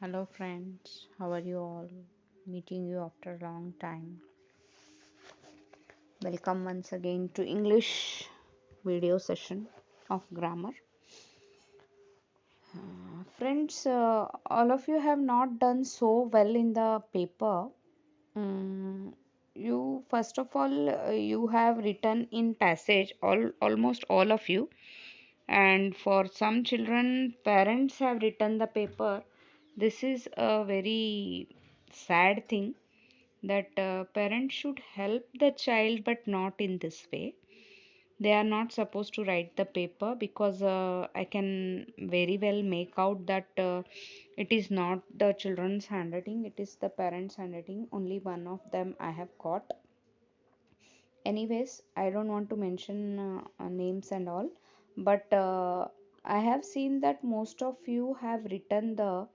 Hello friends, how are you all? Meeting you after a long time. Welcome once again to English video session of grammar. Friends, all of you have not done so well in the paper. You first of all you have written in passage almost all of you, and for some children parents have written the paper. This is a very sad thing that parents should help the child but not in this way. They are not supposed to write the paper because I can very well make out that it is not the children's handwriting, it is the parents handwriting. Only one of them I have got. Anyways, I don't want to mention names and all, but I have seen that most of you have written the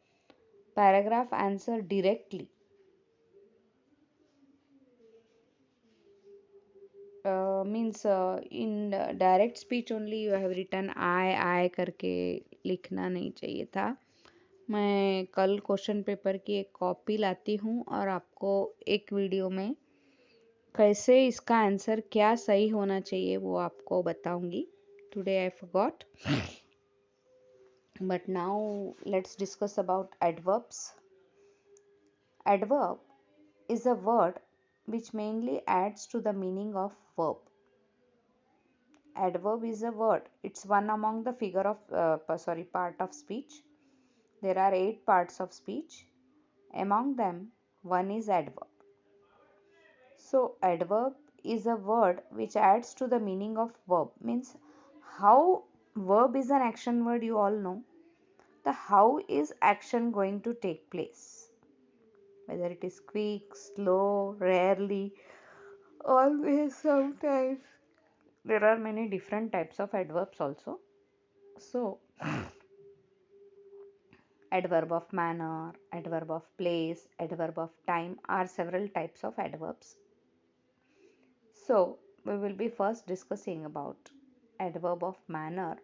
paragraph answer directly. Means in direct speech only you have written I करके लिखना नहीं चाहिए था. मैं कल question paper की एक copy लाती हूँ और आपको एक वीडियो में कैसे इसका आंसर क्या सही होना चाहिए वो आपको बताऊंगी. Today I forgot, but now let's discuss about adverbs. Adverb is a word which mainly adds to the meaning of verb. Adverb is a word. It's one among the figure of part of speech. There are 8 parts of speech. Among them, one is adverb. So adverb is a word which adds to the meaning of verb. Means how verb is an action word, you all know. The how is action going to take place. Whether it is quick, slow, rarely, always, sometimes. There are many different types of adverbs also. So adverb of manner, adverb of place, adverb of time are several types of adverbs. So we will be first discussing about adverb of manner.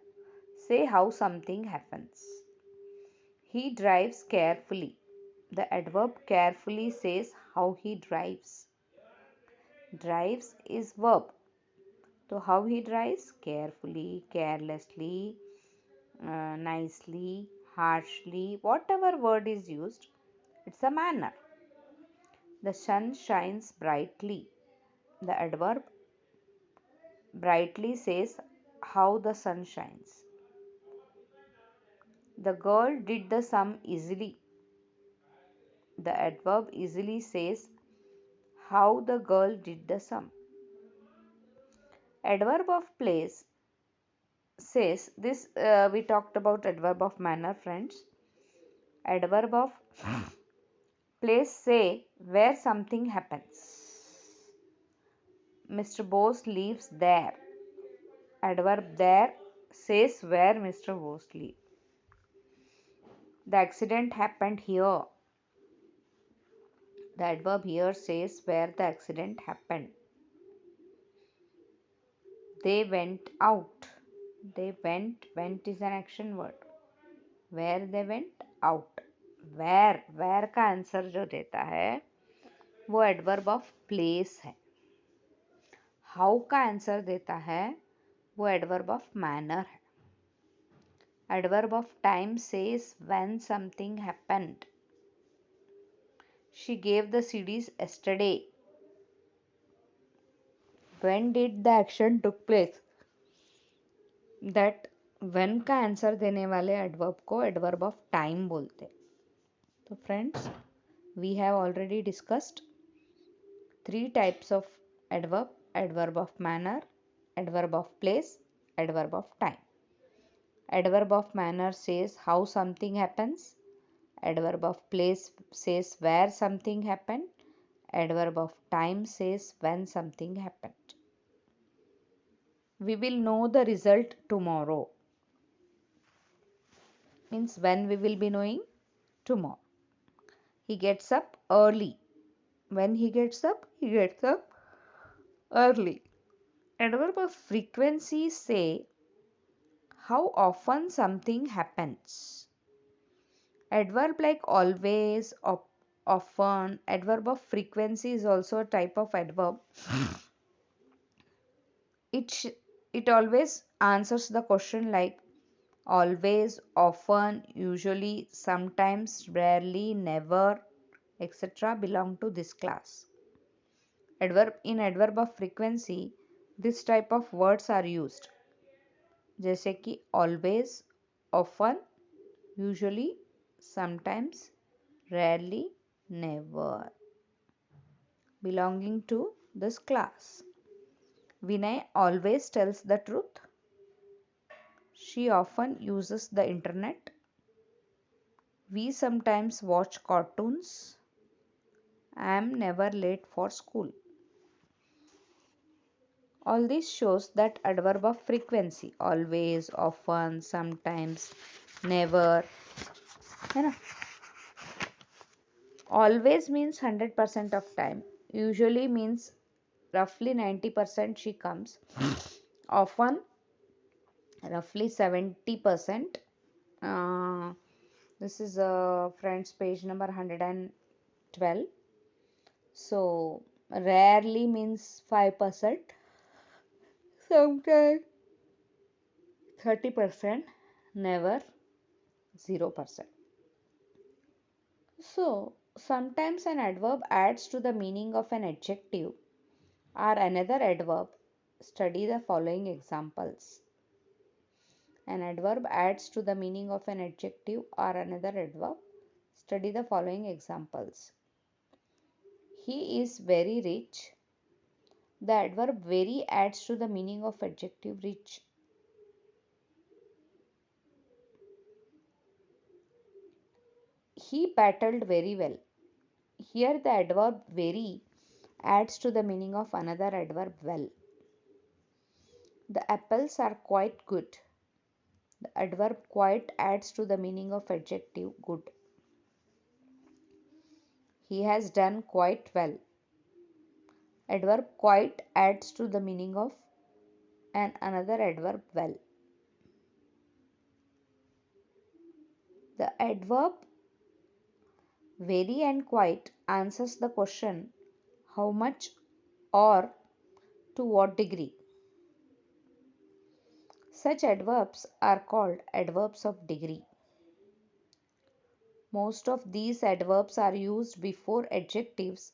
Say how something happens. He drives carefully. The adverb carefully says how he drives. Drives is verb. So how he drives? Carefully, carelessly, nicely, harshly, whatever word is used, it's a manner. The sun shines brightly. The adverb brightly says how the sun shines. The girl did the sum easily. The adverb easily says how the girl did the sum. Adverb of place says this, we talked about adverb of manner, friends. Adverb of place say where something happens. Mr. Bose lives there. Adverb there says where Mr. Bose lives. The accident happened here. The adverb here says where the accident happened. They went out. They went is an action word. Where they went out. Where का answer जो देता है वो adverb of place है. How का answer देता है वो एडवर्ब ऑफ मैनर है. Adverb of time says when something happened. She gave the CDs yesterday. When did the action took place? That when का आंसर देने वाले एडवर्ब को एडवर्ब ऑफ टाइम बोलते. तो friends, we have already discussed 3 types of adverb: adverb of manner, adverb of place, adverb of time. Adverb of manner says how something happens. Adverb of place says where something happened. Adverb of time says when something happened. We will know the result tomorrow. Means when we will be knowing? Tomorrow. He gets up early. When he gets up early. Adverb of frequency say how often something happens. Adverb like always, often. Adverb of frequency is also a type of adverb. It it always answers the question like always, often, usually, sometimes, rarely, never, etc. belong to this class. Adverb of frequency, this type of words are used जैसे कि always, often, usually, sometimes, rarely, never belonging to this class. Vinay always tells the truth. She often uses the internet. We sometimes watch cartoons. I am never late for school. All this shows that adverb of frequency always, often, sometimes, never. है ना? Always means 100% of time. Usually means roughly 90% she comes. Often roughly 70%. This is friends page number 112. So rarely means 5%. Sometimes 30%. Never 0%. So sometimes an adverb adds to the meaning of an adjective or another adverb. Study the following examples. An adverb adds to the meaning of an adjective or another adverb. Study the following examples. He is very rich. The adverb very adds to the meaning of adjective rich. He battled very well. Here the adverb very adds to the meaning of another adverb well. The apples are quite good. The adverb quite adds to the meaning of adjective good. He has done quite well. Adverb quite adds to the meaning of another adverb well. The adverb very and quite answers the question how much or to what degree. Such adverbs are called adverbs of degree. Most of these adverbs are used before adjectives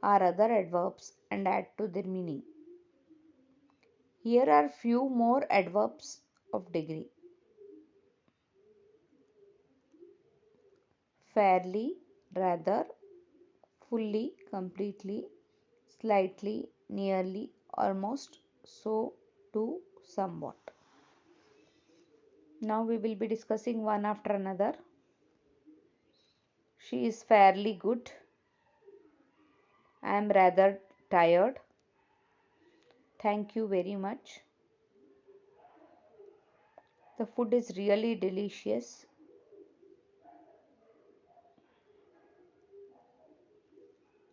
or other adverbs and add to their meaning. Here are few more adverbs of degree. Fairly, rather, fully, completely, slightly, nearly, almost, so, to, somewhat. Now we will be discussing one after another. She is fairly good. I am rather tired. Thank you very much. The food is really delicious.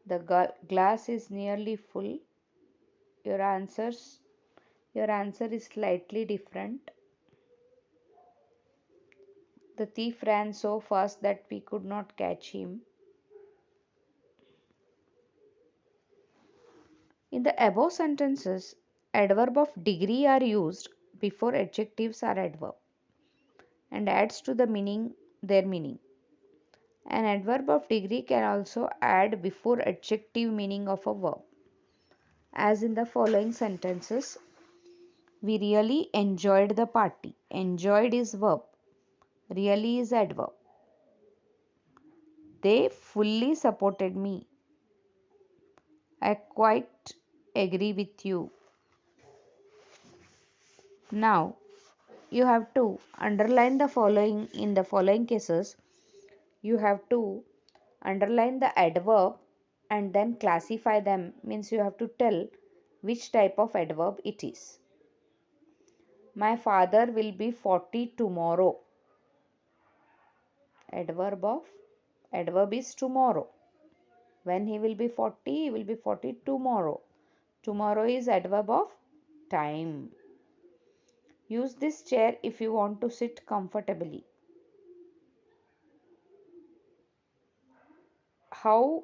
The glass is nearly full. Your answers your answer is slightly different. The thief ran so fast that we could not catch him. In the above sentences, adverb of degree are used before adjectives are adverb and adds to the meaning their meaning. An adverb of degree can also add before adjective meaning of a verb. As in the following sentences, we really enjoyed the party. Enjoyed is verb. Really is adverb. They fully supported me. I quite agree with you. Now, you have to underline the following in the following cases. You have to underline the adverb and then classify them, means you have to tell which type of adverb it is. My father will be 40 tomorrow. Adverb is tomorrow. When he will be 40, he will be 40 tomorrow. Tomorrow is adverb of time. Use this chair if you want to sit comfortably. How,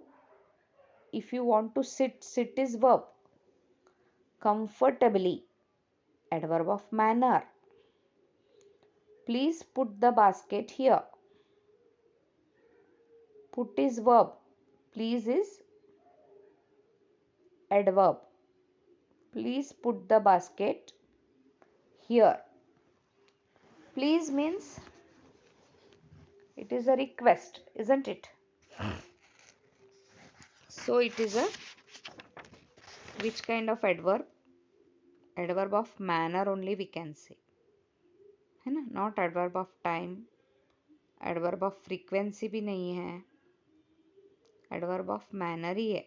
if you want to sit, sit is verb. Comfortably, adverb of manner. Please put the basket here. Put is verb. Please is adverb. Please put the basket here. Please means it is a request, isn't it? So it is a which kind of adverb? Adverb of manner only we can say. है ना? Not adverb of time. Adverb of frequency भी नहीं है. Adverb of manner ही है.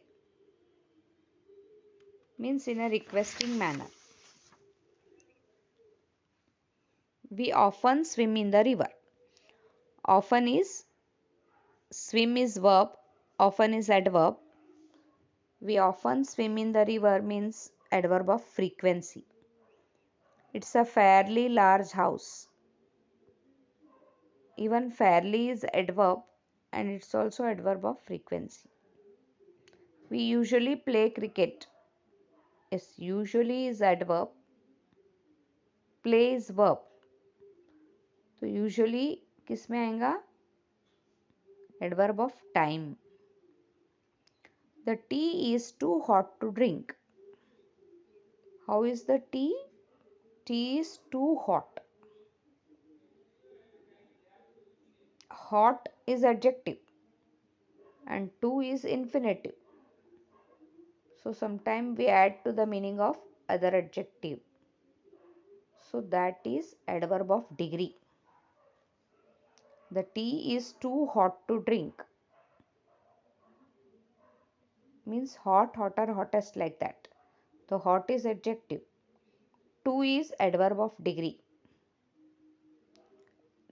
Means in a requesting manner. We often swim in the river. Often is swim is verb. Often is adverb. We often swim in the river means adverb of frequency. It's a fairly large house. Even fairly is adverb and it's also adverb of frequency. We usually play cricket. Yes, usually is adverb. Play is verb. तो usually किस में आएगा? Adverb of time. The tea is too hot to drink. How is the tea? Tea is too hot. Hot is adjective and too is infinitive. So sometimes we add to the meaning of other adjective. So that is adverb of degree. The tea is too hot to drink. Means hot, hotter, hottest like that. So hot is adjective. Too is adverb of degree.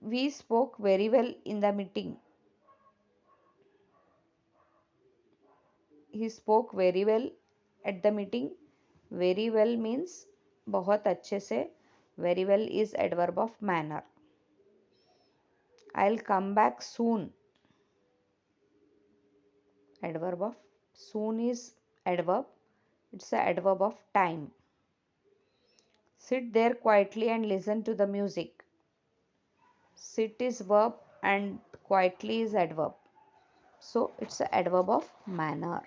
We spoke very well in the meeting. He spoke very well at the meeting. Very well means बहुत अच्छे से. Very well is adverb of manner. I'll come back soon. Adverb of soon is adverb. It's a adverb of time. Sit there quietly and listen to the music. Sit is verb and quietly is adverb. So it's a adverb of manner.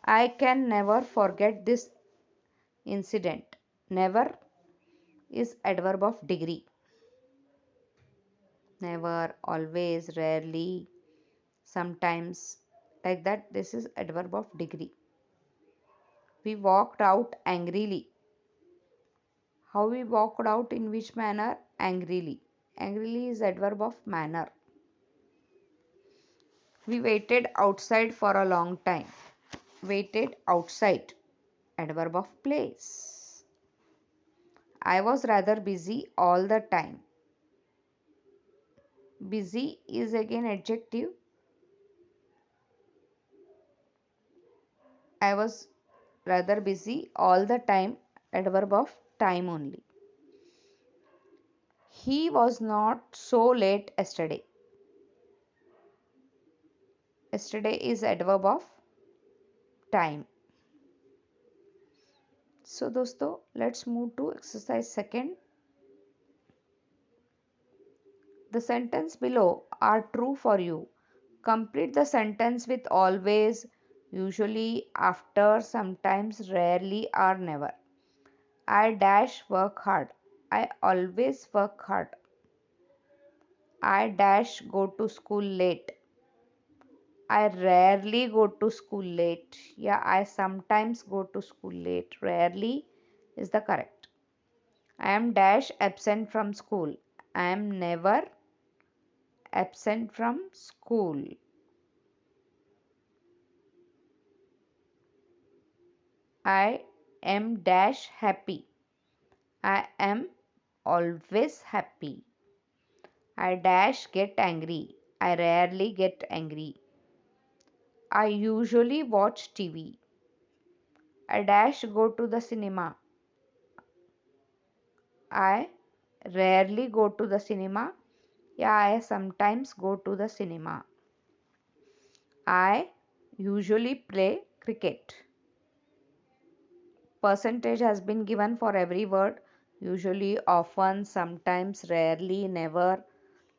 I can never forget this incident. Never is adverb of degree. Never, always, rarely, sometimes, like that. This is adverb of degree. We walked out angrily. How we walked out, in which manner? Angrily. Angrily is adverb of manner. We waited outside for a long time. Waited outside. Adverb of place. I was rather busy all the time. Busy is again adjective. I was rather busy all the time. Adverb of time only. He was not so late yesterday. Yesterday is adverb of time. So दोस्तों, let's move to exercise second. The sentence below are true for you. Complete the sentence with always, usually, after, sometimes, rarely, or never. I dash work hard. I always work hard. I dash go to school late. I rarely go to school late. Yeah, I sometimes go to school late. Rarely is the correct. I am dash absent from school. I am never absent from school. I am dash happy. I am always happy. I dash get angry. I rarely get angry. I usually watch TV. I dash go to the cinema. I rarely go to the cinema. Yeah, I sometimes go to the cinema. I usually play cricket. Percentage has been given for every word. Usually, often, sometimes, rarely, never.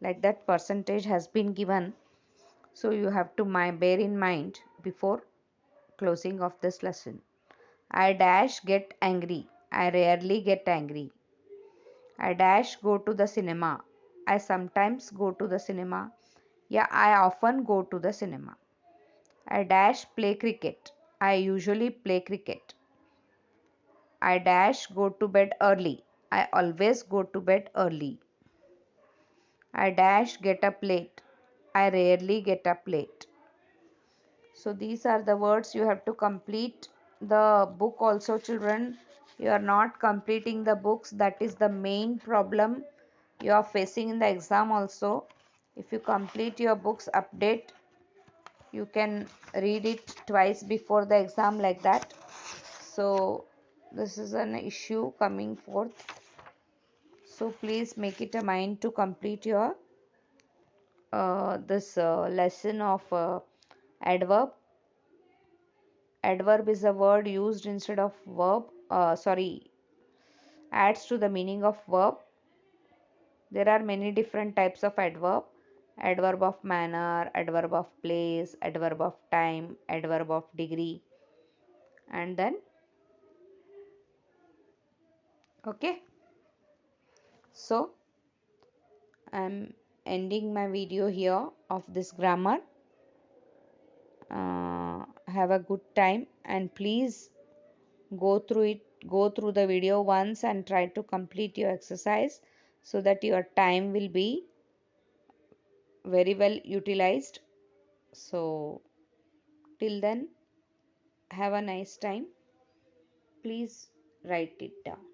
Like that, percentage has been given. So you have to bear in mind before closing of this lesson. I dash get angry. I rarely get angry. I dash go to the cinema. I sometimes go to the cinema. Yeah, I often go to the cinema. I dash play cricket. I usually play cricket. I dash go to bed early. I always go to bed early. I dash get up late. I rarely get up late. So these are the words you have to complete the book also, children. You are not completing the books. That is the main problem you are facing in the exam also. If you complete your books update, you can read it twice before the exam, like that. So this is an issue coming forth. So please make it a mind to complete your this lesson of adverb. Adverb is a word used instead of verb. Sorry, adds to the meaning of verb. There are many different types of adverb. Adverb of manner, adverb of place, adverb of time, adverb of degree, and then okay. So I'm ending my video here of this grammar. Have a good time and please go through the video once and try to complete your exercise so that your time will be very well utilized. So till then, have a nice time. Please write it down.